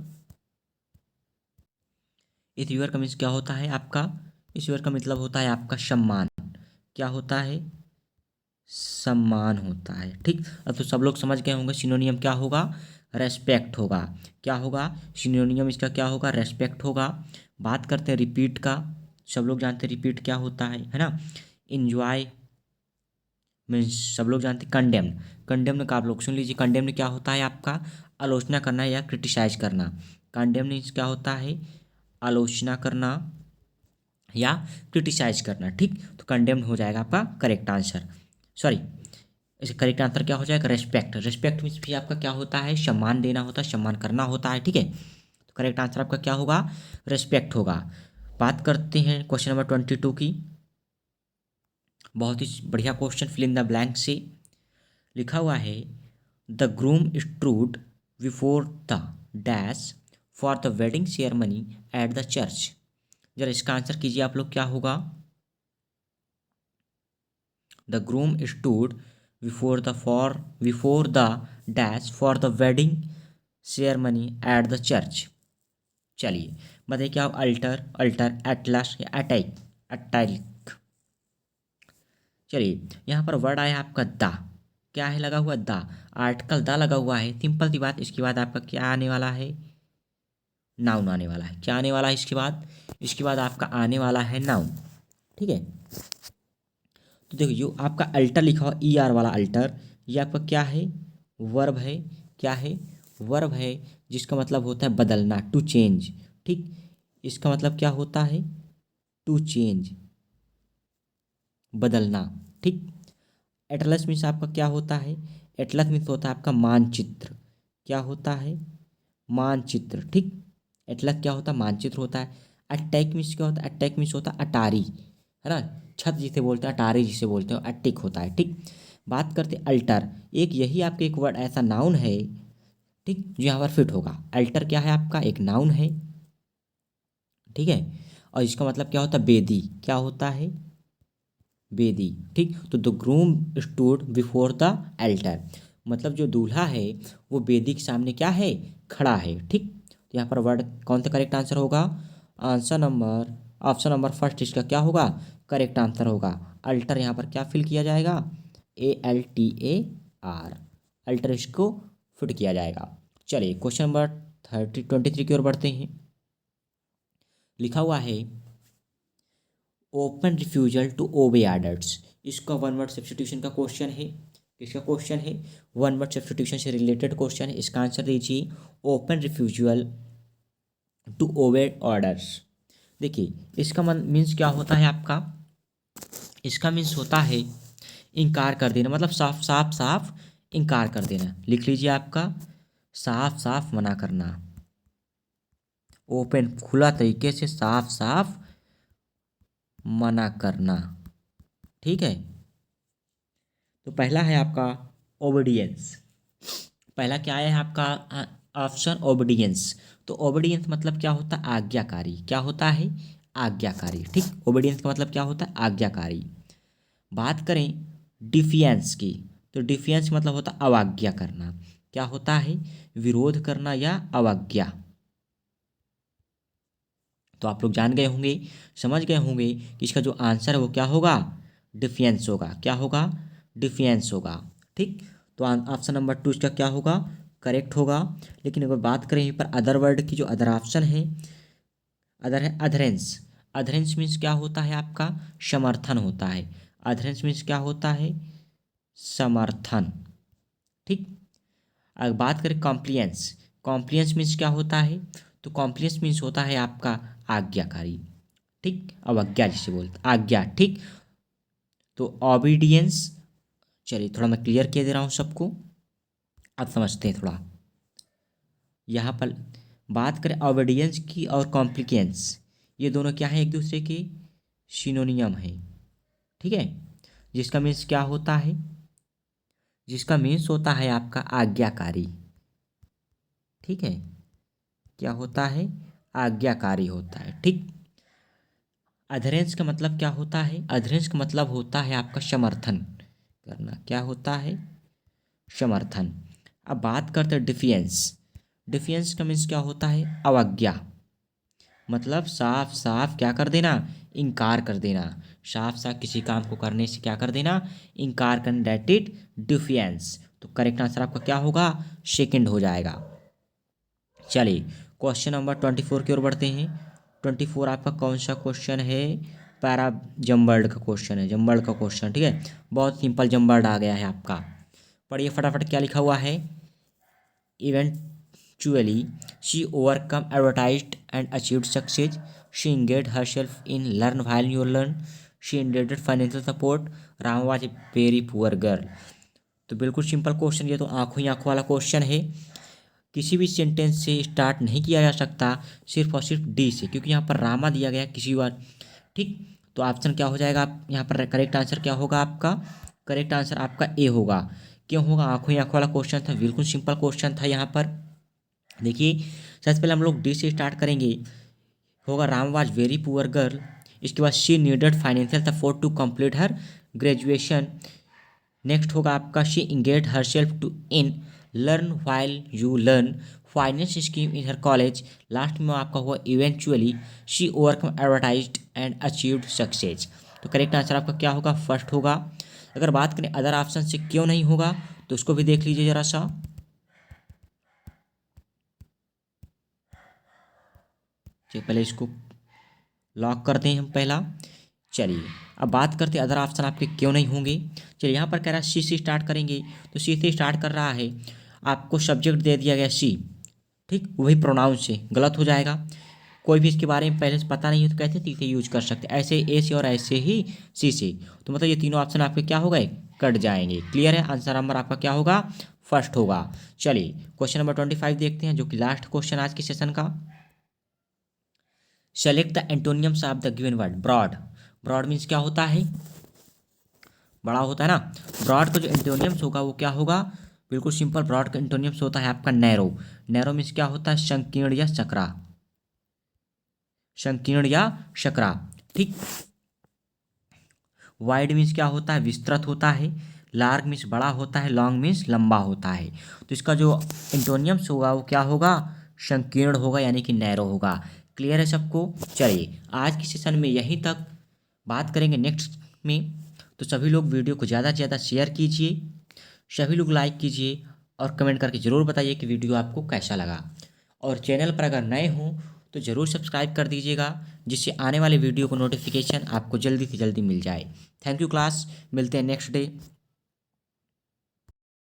इस रिवर का मीन्स क्या होता है आपका? इस रिवर का मतलब होता है आपका सम्मान। क्या होता है? सम्मान होता है। ठीक, अब तो सब लोग समझ गए होंगे सिनोनियम क्या होगा? रेस्पेक्ट होगा। क्या होगा? सिनोनियम इसका क्या होगा? रेस्पेक्ट होगा। बात करते हैं रिपीट का। सब लोग जानते हैं रिपीट क्या होता है ना? इंजॉय मीन्स सब लोग जानते हैं कंडेम। कंडेम का आप लोग सुन लीजिए, कंडेम क्या होता है आपका? आलोचना करना या क्रिटिसाइज करना। कंडेम क्या होता है? आलोचना करना या क्रिटिसाइज करना। ठीक, तो कंडेम्ड हो जाएगा आपका करेक्ट आंसर। सॉरी, इसे करेक्ट आंसर क्या हो जाएगा? रेस्पेक्ट। रेस्पेक्ट मीन्स भी आपका क्या होता है? सम्मान देना होता है, सम्मान करना होता है। ठीक है, तो करेक्ट आंसर आपका क्या होगा? रेस्पेक्ट होगा। बात करते हैं क्वेश्चन नंबर 22 की। बहुत ही बढ़िया question, fill in the blank से लिखा हुआ है the groom stood before the dash for the wedding ceremony at the church. जरा इसका आंसर कीजिए आप लोग, क्या होगा? The groom stood before the dash for the wedding ceremony at the church. चलिए बताइए क्या? अल्टर, अल्टर, एटलस या अटैक, अटैक। चलिए यहाँ पर वर्ड आया आपका द। क्या है लगा हुआ? द। आर्टिकल द लगा हुआ है। सिंपल सी बात, इसके बाद आपका क्या आने वाला है? नाउन आने वाला है। क्या आने वाला है इसके बाद? इसके बाद आपका आने वाला है नाउन। ठीक है, तो देखो जो आपका अल्टर लिखा हुआ ई आर वाला अल्टर, ये आपका क्या है? वर्ब है। क्या है? वर्ब है, जिसका मतलब होता है बदलना, टू चेंज। ठीक, इसका मतलब क्या होता है? टू चेंज, बदलना। ठीक, एटलस मीन्स आपका क्या होता है? एटलस मीन्स होता है आपका मानचित्र। क्या होता है? मानचित्र। ठीक, एटलस क्या होता है? मानचित्र होता है। अटैक मीन्स क्या होता है? अटैक मीन्स होता है अटारी, है ना? छत जिसे बोलते हैं, अटारी जिसे बोलते हैं, अटैक होता है। ठीक, बात करते हैं अल्टर। एक यही आपके एक वर्ड ऐसा नाउन है, ठीक, जो यहाँ पर फिट होगा। अल्टर क्या है आपका? एक नाउन है। ठीक है, और इसका मतलब क्या होता है? बेदी। क्या होता है? बेदी। ठीक, तो the groom stood before the alter, मतलब जो दूल्हा है वो बेदी के सामने क्या है? खड़ा है। ठीक, तो यहाँ पर वर्ड कौन सा करेक्ट आंसर होगा? Answer number, option number first इसका क्या होगा? करेक्ट आंसर होगा। अल्टर यहाँ पर क्या फिल किया जाएगा? ALTER, अल्टर इसको फिट किया जाएगा। चलिए क्वेश्चन नंबर 23 की ओर बढ़ते हैं। लिखा हुआ है open refusal to obey orders. इसका वन वर्ड सब्स्टिट्यूशन का क्वेश्चन है। किसका क्वेश्चन है? वन वर्ड सब्स्टिट्यूशन से रिलेटेड क्वेश्चन है। इसका आंसर दीजिए, open refusal to obey orders. देखिए इसका मन मीन्स क्या होता है आपका? इसका मीन्स होता है इनकार कर देना, मतलब साफ साफ साफ इनकार कर देना। लिख लीजिए आपका, साफ साफ मना करना। ओपन खुला तरीके से साफ साफ मना करना। ठीक है, तो पहला है आपका ओबीडियंस। पहला क्या है आपका? Option obedience. तो ओबीडियंस मतलब क्या होता है? आज्ञाकारी। क्या होता है? आज्ञाकारी। ठीक, ओबीडियंस का मतलब क्या होता है? आज्ञाकारी। बात करें डिफियंस की, तो डिफियंस मतलब होता है अवज्ञा करना। क्या होता है? विरोध करना या अवज्ञा। तो आप लोग जान गए होंगे, समझ गए होंगे कि इसका जो आंसर है वो क्या होगा? डिफियंस होगा। क्या होगा? डिफियंस होगा। ठीक, तो ऑप्शन नंबर 2 इसका क्या होगा? करेक्ट होगा। लेकिन अगर बात करें यहीं पर अदर वर्ड की, जो अदर ऑप्शन है, अदर है अधरेंस। अधरेंस मीन्स क्या होता है आपका? समर्थन होता है। अधरेंस मीन्स क्या होता है? समर्थन। ठीक, अगर बात करें कॉम्प्लियंस, कॉम्प्लियंस मीन्स क्या होता है, तो कॉम्प्लियंस मीन्स होता है आपका आज्ञाकारी, ठीक, अवज्ञा जिसे बोलते आज्ञा, ठीक। तो ओबीडियंस, चलिए थोड़ा मैं क्लियर किया दे रहा हूँ सबको, आप समझते हैं थोड़ा। यहाँ पर बात करें ओबीडियंस की और कॉम्प्लिकेंस, ये दोनों क्या है, एक दूसरे के सिनोनियम है, ठीक है। जिसका मीन्स क्या होता है, जिसका मीन्स होता है आपका आज्ञाकारी, ठीक है, क्या होता है, आज्ञाकारी होता है, ठीक। अधरेंस का मतलब क्या होता है, अधरेंस का मतलब होता है आपका समर्थन करना, क्या होता है, समर्थन। अब बात करते हैं डिफियंस, डिफियंस का मीन्स क्या होता है, अवज्ञा, मतलब साफ साफ क्या कर देना, इनकार कर देना, साफ साफ किसी काम को करने से क्या कर देना, इनकार करना, दैट इट डिफियंस। तो करेक्ट आंसर आपका क्या होगा, सेकंड हो जाएगा। चलिए क्वेश्चन नंबर 24 की ओर बढ़ते हैं। 24 आपका कौन सा क्वेश्चन है, पैरा जम्बर्ड का क्वेश्चन है, जम्बर्ड का क्वेश्चन, ठीक है, बहुत सिंपल जम्बर्ड आ गया है आपका। पढ़िए फटाफट क्या लिखा हुआ है। Eventually, she overcome advertised and achieved success. She engaged herself in learn while you learn. She needed financial support. Rama was a very poor girl. तो बिल्कुल सिंपल क्वेश्चन, ये तो आंखों ही आंखों वाला क्वेश्चन है। किसी भी सेंटेंस से स्टार्ट नहीं किया जा सकता सिर्फ और सिर्फ डी से, क्योंकि यहाँ पर रामा दिया गया किसी बार, ठीक। तो ऑप्शन क्या हो जाएगा, आप यहाँ पर करेक्ट आंसर क्या होगा आपका, करेक्ट आंसर आपका ए होगा। क्यों होगा, आंखों ही आंखों वाला क्वेश्चन था, बिल्कुल सिंपल क्वेश्चन था। यहाँ पर देखिए सबसे पहले हम लोग डी से स्टार्ट करेंगे, होगा Ram was very poor girl. इसके बाद she needed financial support to complete her graduation. Next होगा आपका she engage herself to in learn while you learn finance scheme in her college. Last में आपका हुआ eventually she overcome advertised and achieved success. तो correct answer आपका क्या होगा, first होगा। अगर बात करें अदर ऑप्शन से क्यों नहीं होगा, तो उसको भी देख लीजिए जरा सा। चलिए पहले इसको लॉक करते हैं हम पहला। चलिए अब बात करते हैं अदर ऑप्शन आपके क्यों नहीं होंगे। चलिए यहाँ पर कह रहा है सी से स्टार्ट करेंगे, तो सी से स्टार्ट कर रहा है, आपको सब्जेक्ट दे दिया गया सी, ठीक, वही प्रोनाउन से गलत हो जाएगा। कोई भी इसके बारे में पहले से पता नहीं हो तो कैसे सी से यूज कर सकते, ऐसे ए से और ऐसे ही सी से। तो मतलब ये तीनों ऑप्शन आपके क्या हो गए, कट जाएंगे। क्लियर है, आंसर नंबर आपका क्या होगा, फर्स्ट होगा। चलिए क्वेश्चन नंबर 25 देखते हैं, जो कि लास्ट क्वेश्चन आज के सेशन का। Select the antonyms of the given word. Broad, broad means क्या होता है, बड़ा होता है ना। ब्रॉड का जो एंटोनियम्स होगा वो क्या होगा, बिल्कुल सिंपल, ब्रॉड का एंटोनियम्स होता है आपका नैरो। नैरो मीन्स क्या होता है, संकीर्ण या सकरा, संकीर्ण या शकरा, ठीक। वाइड मीन्स क्या होता है, विस्तृत होता है। लार्ज मीन्स बड़ा होता है। लॉन्ग मीन्स लंबा होता है। तो इसका जो एंटोनियम्स होगा वो क्या होगा, संकीर्ण होगा, यानी कि नैरो होगा। क्लियर है सबको। चलिए आज के सेशन में यहीं तक, बात करेंगे नेक्स्ट में। तो सभी लोग वीडियो को ज़्यादा से ज़्यादा शेयर कीजिए, सभी लोग लाइक कीजिए और कमेंट करके ज़रूर बताइए कि वीडियो आपको कैसा लगा। और चैनल पर अगर नए हों तो ज़रूर सब्सक्राइब कर दीजिएगा, जिससे आने वाले वीडियो को नोटिफिकेशन आपको जल्दी से जल्दी मिल जाए। थैंक यू क्लास, मिलते हैं नेक्स्ट डे।